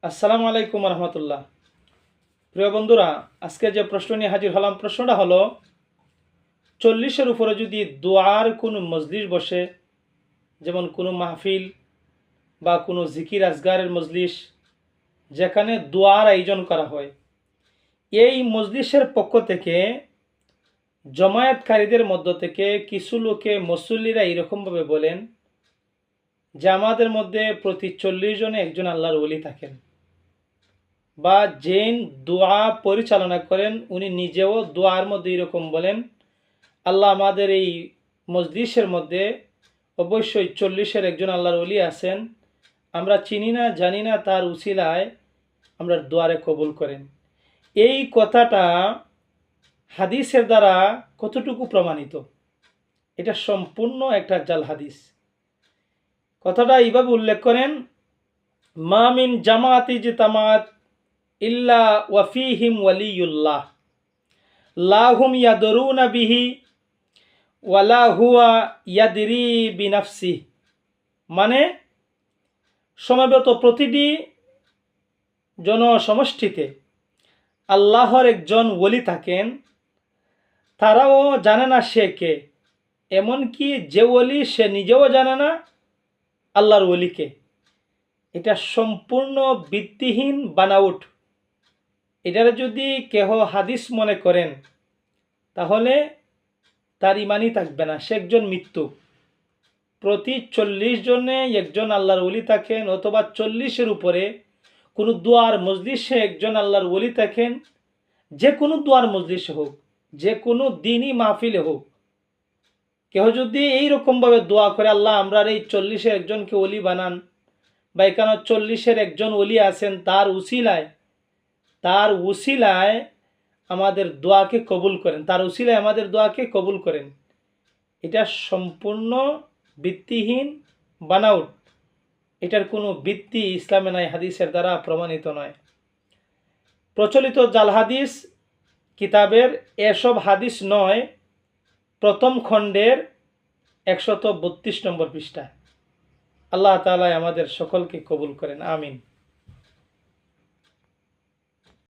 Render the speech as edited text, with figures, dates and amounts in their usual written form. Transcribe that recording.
আসসালামু আলাইকুম রহমতুল্লাহ। প্রিয় বন্ধুরা, আজকে যে প্রশ্ন নিয়ে হাজির হলাম, প্রশ্নটা হলো 40-এর উপরে যদি দোয়ার কোনো মজলিস বসে, যেমন কোনো মাহফিল বা কোনো জিকির আজগারের মজলিস, যেখানে দোয়ার আয়োজন করা হয়, এই মজলিসের পক্ষ থেকে জমায়েতকারীদের মধ্য থেকে কিছু লোকে মুসল্লিরা এরকমভাবে বলেন যে আমাদের মধ্যে প্রতি 40 জনে একজন আল্লাহর ওলি থাকেন, বা যেন দোয়া পরিচালনা করেন উনি নিজেও দোয়ার মধ্যে এরকম বলেন, আল্লাহ আমাদের এই মজলিসের মধ্যে অবশ্যই 40-এর একজন আল্লাহর ওলি আছেন, আমরা চিনি না জানি না, তার উসিলায় আমরা দোয়ারে কবুল করেন। এই কথাটা হাদিসের দ্বারা কতটুকু প্রমাণিত? এটা সম্পূর্ণ একটা জাল হাদিস। কথাটা এইভাবে উল্লেখ করেন, মামিন জামাতি জিতামাত ইল্লা ওয়াফিহিম ওয়ালিউল্লাহ লাহুম ইয়াদরুনা বিহি ওয়ালা হুয়া ইয়াদরি বিনাফসি। মানে সমবেত প্রতিটি জনসমষ্টিতে আল্লাহর একজন ওলি থাকেন, তারাও জানে না সে কে, এমনকি যে ওলি সে নিজেও জানে না আল্লাহর ওলিকে। এটা সম্পূর্ণ ভিত্তিহীন বানাউট। এটার যদি কেহ হাদিস মনে করেন তাহলে তার ইমানই থাকবে না, সে একজন মৃত্যু। প্রতি 40 জনে একজন আল্লাহর ওলি থাকেন, অথবা 40-এর উপরে কোনো দোয়ার মজলিসে একজন আল্লাহর ওলি থাকেন, যে কোনো দোয়ার মজলিসে হোক, যে কোনো দিনই মাহফিলে হোক, কেহ যদি এইরকমভাবে দোয়া করে আল্লাহ আমরা এই 40-এর একজনকে ওলি বানান, বা এখানে 40-এর একজন ওলি আছেন, তার উসিলায় আমাদের দোয়াকে কবুল করেন, তার উসিলায় আমাদের দোয়াকে কবুল করেন, এটা সম্পূর্ণ ভিত্তিহীন বানাউট। এটার কোনো ভিত্তি ইসলামে নাই, হাদিসের দ্বারা প্রমাণিত নয়। প্রচলিত জাল হাদিস কিতাবের এসব হাদিস নয়, প্রথম খণ্ডের 132 নম্বর পৃষ্ঠা। আল্লাহ তাআলা আমাদের সকলকে কবুল করেন, আমিন।